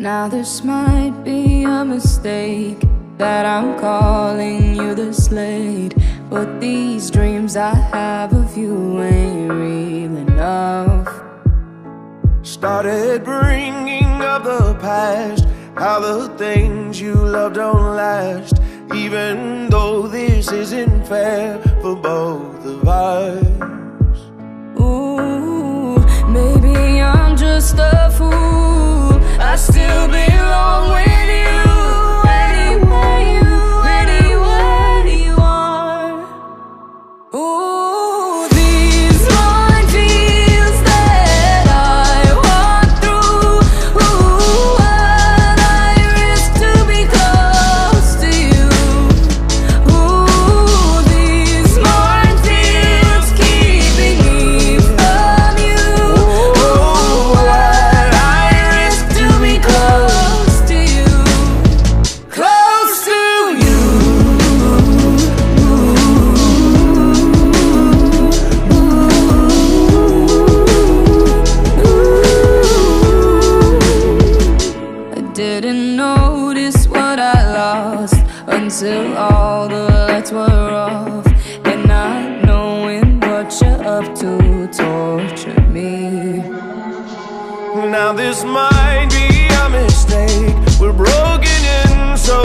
Now this might be a mistake that I'm calling you this late, but these dreams I have of you ain't real enough. Started bringing up the past, how the things you love don't last, even though this isn't fair for both of us. Ooh, maybe I'm just a fool. I still belong with you anywhere you are. Ooh, these minefields that I walk through. Ooh, and I risk to be close to you. Ooh, these minefields keeping me from you. Ooh, and I risk to be close to you. Close to you. I didn't notice what I lost until all the lights were off, and not knowing what you're up to tortured me. Now this might be a mistake, we're broken in so